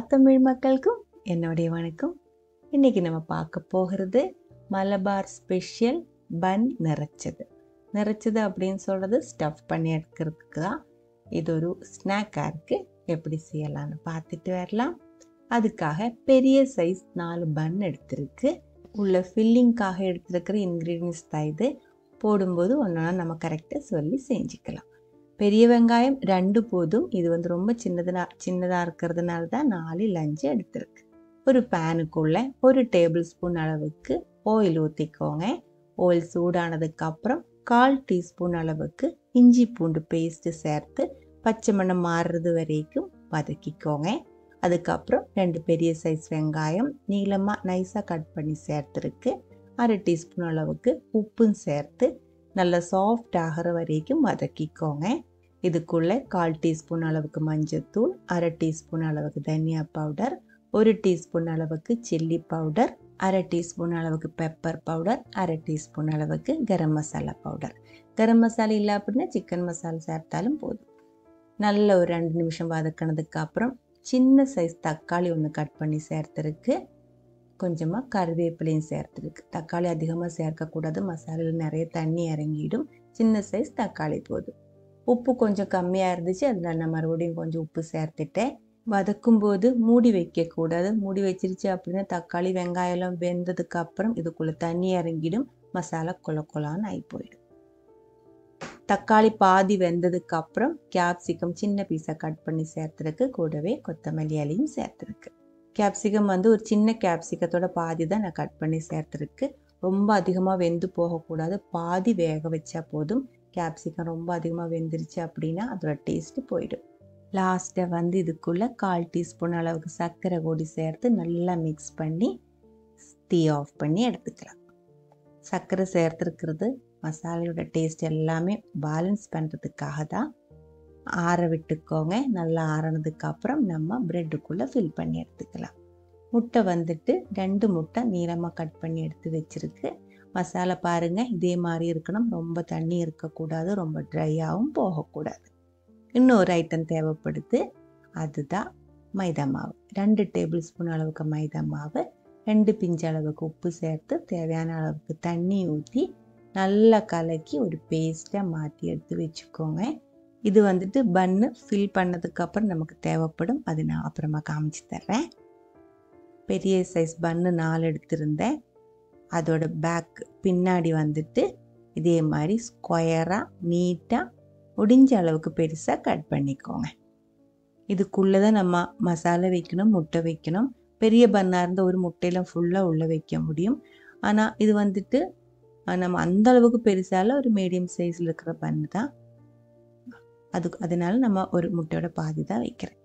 தமிழ் மக்களுக்கும் என்னுடைய வணக்கம். இன்னைக்கு நம்ம பார்க்க போகிறது மலபார் ஸ்பெஷல் பன் நிறைச்சது. நிறைச்சது அப்படின்னு சொல்கிறது ஸ்டஃப் பண்ணி எடுக்கிறதுக்கு தான். இது ஒரு ஸ்நாக்காக இருக்குது. எப்படி செய்யலான்னு பார்த்துட்டு வரலாம். அதுக்காக பெரிய சைஸ் 4 பன் எடுத்துருக்கு. உள்ள ஃபில்லிங்காக எடுத்துருக்கிற இன்க்ரீடியன்ஸ் தான் இது. போடும்போது ஒன்றா நம்ம கரெக்டாக சொல்லி செஞ்சுக்கலாம். பெரிய வெங்காயம் 2 போதும். இது ரொம்ப சின்னதாக இருக்கிறதுனால தான் 4 இல்லை 5 எடுத்துருக்கு. ஒரு பேனுக்குள்ளே 1 டேபிள் ஸ்பூன் அளவுக்கு ஆயில் ஊற்றிக்கோங்க. ஆயில் சூடானதுக்கப்புறம் 1/4 டீஸ்பூன் அளவுக்கு இஞ்சி பூண்டு பேஸ்ட்டு சேர்த்து பச்சை மணம் மாறுறது வரைக்கும் வதக்கிக்கோங்க. அதுக்கப்புறம் 2 பெரிய சைஸ் வெங்காயம் நீளமாக நைஸாக கட் பண்ணி சேர்த்துருக்கு. 1/2 டீஸ்பூன் அளவுக்கு உப்பும் சேர்த்து நல்லா சாஃப்ட் ஆகிற வரைக்கும் வதக்கிக்கோங்க. இதுக்குள்ளே 1/4 டீஸ்பூன் அளவுக்கு மஞ்சள்தூள், 1/2 டீஸ்பூன் அளவுக்கு தனியா பவுடர், 1 டீஸ்பூன் அளவுக்கு சில்லி பவுடர், 1/2 டீஸ்பூன் அளவுக்கு பெப்பர் பவுடர், 1/2 டீஸ்பூன் அளவுக்கு கரம் மசாலா பவுடர். கரம் மசாலா இல்லை அப்படின்னா சிக்கன் மசாலா சேர்த்தாலும் போதும். நல்ல ஒரு 2 நிமிஷம் வதக்கினதுக்கு அப்புறம் சின்ன சைஸ் தக்காளி ஒன்று கட் பண்ணி சேர்த்துருக்கு. கொஞ்சமாக கருவேப்பிலையும் சேர்த்துருக்கு. தக்காளி அதிகமாக சேர்க்கக்கூடாது, மசாலாவில் நிறைய தண்ணி இறங்கிடும். சின்ன சைஸ் தக்காளி போதும். உப்பு கொஞ்சம் கம்மியாக இருந்துச்சு, அதில் நான் மறுபடியும் கொஞ்சம் உப்பு சேர்த்துட்டேன். வதக்கும் போது மூடி வைக்கக்கூடாது. மூடி வச்சிருச்சு அப்படின்னா தக்காளி வெங்காயம்லாம் வெந்ததுக்கு அப்புறம் இதுக்குள்ளே தண்ணி இறங்கிடும், மசாலா கொலான்னு ஆகி போயிடும். தக்காளி பாதி வெந்ததுக்கு அப்புறம் கேப்சிகம் சின்ன பீஸாக கட் பண்ணி சேர்த்துருக்கு. கூடவே கொத்தமல்லி இலையும் சேர்த்துருக்கு. கேப்சிகம் ஒரு சின்ன கேப்சிகத்தோட பாதி தான் நான் கட் பண்ணி சேர்த்துருக்கு. ரொம்ப அதிகமாக வெந்து போகக்கூடாது, பாதி வேக வச்சா போதும். கேப்சிகம் ரொம்ப அதிகமாக வெந்துருச்சு அப்படின்னா அதோட டேஸ்ட்டு போயிடும். லாஸ்ட்டாக இதுக்குள்ளே 1/4 டீஸ்பூன் அளவுக்கு சர்க்கரை பொடி சேர்த்து நல்லா மிக்ஸ் பண்ணி டீ ஆஃப் பண்ணி எடுத்துக்கலாம். சர்க்கரை சேர்த்துருக்கிறது மசாலையோட டேஸ்ட் எல்லாமே பேலன்ஸ் பண்ணுறதுக்காக தான். ஆற விட்டுக்கோங்க. நல்லா ஆறினதுக்கு அப்புறம் நம்ம ப்ரெட்டுக்குள்ளே ஃபில் பண்ணி எடுத்துக்கலாம். முட்டை 2 முட்டை நீளமாக கட் பண்ணி எடுத்து வச்சுருக்கு. மசாலா பாருங்கள் இதே மாதிரி இருக்கணும். ரொம்ப தண்ணி இருக்கக்கூடாது, ரொம்ப ட்ரையாகவும் போகக்கூடாது. இன்னொரு ஐட்டம் தேவைப்படுது, அதுதான் மைதா மாவு. 2 டேபிள் ஸ்பூன் அளவுக்கு மைதா மாவு, 2 பிஞ்சு அளவுக்கு உப்பு சேர்த்து தேவையான அளவுக்கு தண்ணி ஊற்றி நல்லா கலக்கி ஒரு பேஸ்ட்டாக மாற்றி எடுத்து வச்சுக்கோங்க. இது பன்னு ஃபில் பண்ணதுக்கப்புறம் நமக்கு தேவைப்படும். அது நான் அப்புறமா காமிச்சு தர்றேன். பெரிய சைஸ் பன்னு 4 எடுத்திருந்தேன். அதோட பேக் பின்னாடி இதே மாதிரி ஸ்கொயராக நீட்டாக முடிஞ்ச அளவுக்கு பெருசாக கட் பண்ணிக்கோங்க. இதுக்குள்ளே தான் நம்ம மசாலா வைக்கணும், முட்டை வைக்கணும். பெரிய பன்னாக இருந்தால் ஒரு முட்டையெல்லாம் ஃபுல்லாக உள்ளே வைக்க முடியும். ஆனால் இது நம்ம அந்த அளவுக்கு பெருசால ஒரு மீடியம் சைஸில் இருக்கிற பன்னு தான். அதனால நம்ம ஒரு முட்டையோட பாதி தான் வைக்கிறேன்.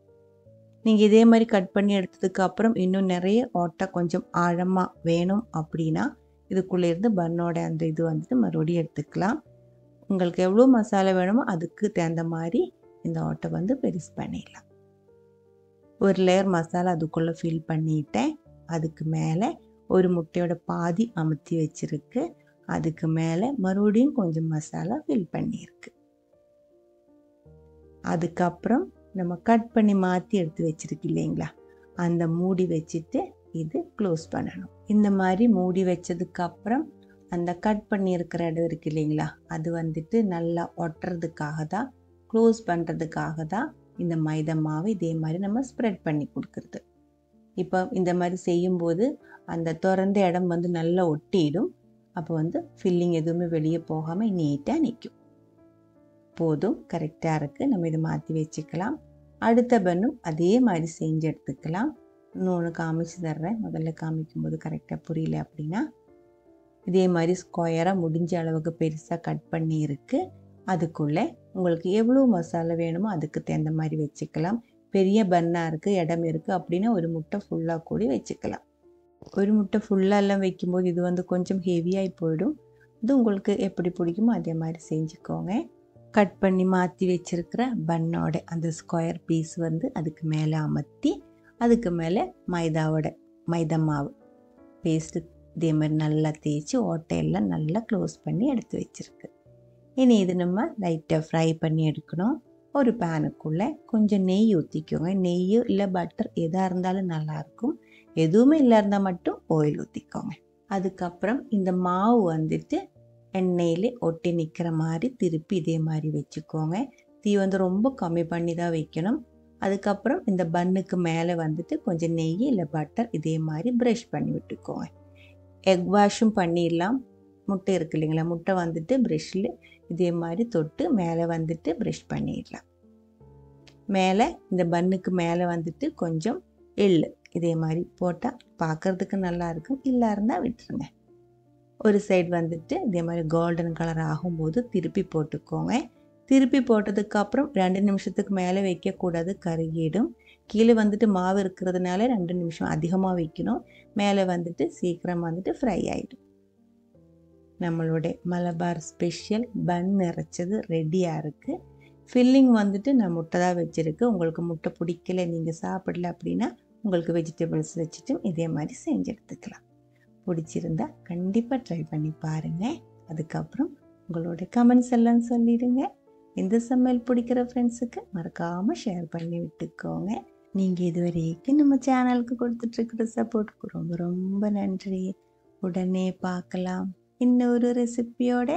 நீங்கள் இதே மாதிரி கட் பண்ணி எடுத்ததுக்கு அப்புறம் இன்னும் நிறைய ஓட்டை கொஞ்சம் ஆழமாக வேணும் அப்படின்னா இதுக்குள்ளே இருந்து பன்னோட அந்த இது மறுபடியும் எடுத்துக்கலாம். உங்களுக்கு எவ்வளோ மசாலா வேணுமோ அதுக்கு தகுந்த மாதிரி இந்த ஓட்டை பெருசு பண்ணிடலாம். ஒரு லேயர் மசாலா அதுக்குள்ளே ஃபில் பண்ணிட்டேன். அதுக்கு மேலே ஒரு முட்டையோட பாதி அமுத்தி வச்சிருக்கு. அதுக்கு மேலே மறுபடியும் கொஞ்சம் மசாலா ஃபில் பண்ணியிருக்கு. அதுக்கப்புறம் நம்ம கட் பண்ணி மாற்றி எடுத்து வச்சிருக்கு இல்லைங்களா, அந்த மூடி வச்சுட்டு இது க்ளோஸ் பண்ணணும். இந்த மாதிரி மூடி வச்சதுக்கப்புறம் அந்த கட் பண்ணியிருக்கிற இடம் இருக்கு இல்லைங்களா, அது நல்லா ஒட்டுறதுக்காக தான், க்ளோஸ் பண்ணுறதுக்காக தான் இந்த மைதா மாவு இதே மாதிரி நம்ம ஸ்ப்ரெட் பண்ணி கொடுக்குறது. இப்போ இந்த மாதிரி செய்யும்போது அந்த திறந்த இடம் நல்லா ஒட்டிடும். அப்போ ஃபில்லிங் எதுவுமே வெளியே போகாமல் நீட்டாக நிற்கும். போதும், கரெக்டாக இருக்குது. நம்ம இதை மாற்றி வச்சுக்கலாம். அடுத்த பன்னும் அதே மாதிரி செஞ்சு எடுத்துக்கலாம். இன்னொன்று காமிச்சு தர்றேன். முதல்ல காமிக்கும்போது கரெக்டாக புரியல அப்படின்னா இதே மாதிரி ஸ்கொயராக முடிஞ்ச அளவுக்கு பெருசாக கட் பண்ணி இருக்குது. அதுக்குள்ளே உங்களுக்கு எவ்வளோ மசாலா வேணுமோ அதுக்கு தகுந்த மாதிரி வச்சுக்கலாம். பெரிய பன்னாக இருக்குது, இடம் இருக்குது அப்படின்னா ஒரு முட்டை ஃபுல்லாக கூடி வச்சுக்கலாம். ஒரு முட்டை ஃபுல்லாக எல்லாம் வைக்கும்போது இது கொஞ்சம் ஹெவியாகி போயிடும். இது உங்களுக்கு எப்படி பிடிக்குமோ அதே மாதிரி செஞ்சுக்கோங்க. கட் பண்ணி மாற்றி வச்சுருக்கிற பன்னோட அந்த ஸ்கொயர் பீஸ் அதுக்கு மேலே அமர்த்தி அதுக்கு மேலே மைதா மாவு பேஸ்ட்டு இதே மாதிரி நல்லா தேய்ச்சி ஓட்டையெல்லாம் நல்லா க்ளோஸ் பண்ணி எடுத்து வச்சுருக்கு. இனி இது நம்ம லைட்டாக ஃப்ரை பண்ணி எடுக்கணும். ஒரு பேனுக்குள்ளே கொஞ்சம் நெய் ஊற்றிக்கோங்க. நெய் இல்லை பட்டர் எதாக இருந்தாலும் நல்லாயிருக்கும். எதுவுமே இல்லை இருந்தால் மட்டும் ஆயில் ஊற்றிக்கோங்க. அதுக்கப்புறம் இந்த மாவு வந்துட்டு எண்ணெயில் ஒட்டி நிற்கிற மாதிரி திருப்பி இதே மாதிரி வச்சுக்கோங்க. தீ வந்து ரொம்ப கம்மி பண்ணி தான் வைக்கணும். அதுக்கப்புறம் இந்த பன்னுக்கு மேலே வந்துட்டு கொஞ்சம் நெய் இல்லை பட்டர் இதே மாதிரி ப்ரஷ் பண்ணி விட்டுக்கோங்க. எக் வாஷும் பண்ணிடலாம். முட்டை இருக்கு இல்லைங்களா, முட்டை வந்துட்டு ப்ரெஷ்ஷில் இதே மாதிரி தொட்டு மேலே வந்துட்டு ப்ரஷ் பண்ணிடலாம். மேலே இந்த பன்னுக்கு மேலே வந்துட்டு கொஞ்சம் எள்ளு இதே மாதிரி போட்டால் பார்க்குறதுக்கு நல்லாயிருக்கும். இல்லை இருந்தால் விட்டுருங்க. ஒரு சைடு வந்துட்டு இதே மாதிரி கோல்டன் கலர் ஆகும்போது திருப்பி போட்டுக்கோங்க. திருப்பி போட்டதுக்கப்புறம் 2 நிமிஷத்துக்கு மேலே வைக்கக்கூடாது, கருகிடும். கீழே வந்துட்டு மாவு இருக்கிறதுனால 2 நிமிஷம் அதிகமாக வைக்கணும். மேலே வந்துட்டு சீக்கிரம் வந்துட்டு ஃப்ரை ஆகிடும். நம்மளுடைய மலபார் ஸ்பெஷல் பன் நிறச்சது ரெடியாக இருக்குது. ஃபில்லிங் வந்துட்டு நான் முட்டை தான் வச்சுருக்கு. உங்களுக்கு முட்டை பிடிக்கல, நீங்கள் சாப்பிடல அப்படின்னா உங்களுக்கு வெஜிடபிள்ஸ் வச்சுட்டு இதே மாதிரி செஞ்சு எடுத்துக்கலாம். பிடிச்சிருந்தா கண்டிப்பாக ட்ரை பண்ணி பாருங்கள். அதுக்கப்புறம் உங்களோட கமெண்ட்ஸ் எல்லாம் சொல்லிடுங்க. இந்த சமையல் பிடிக்கிற ஃப்ரெண்ட்ஸுக்கு மறக்காமல் ஷேர் பண்ணி விட்டுக்கோங்க. நீங்கள் இதுவரைக்கும் நம்ம சேனலுக்கு கொடுத்துட்ருக்கிற சப்போர்ட்டுக்கு ரொம்ப ரொம்ப நன்றி. உடனே பார்க்கலாம் இன்னொரு ரெசிபியோட.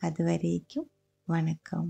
அது வரைக்கும் வணக்கம்.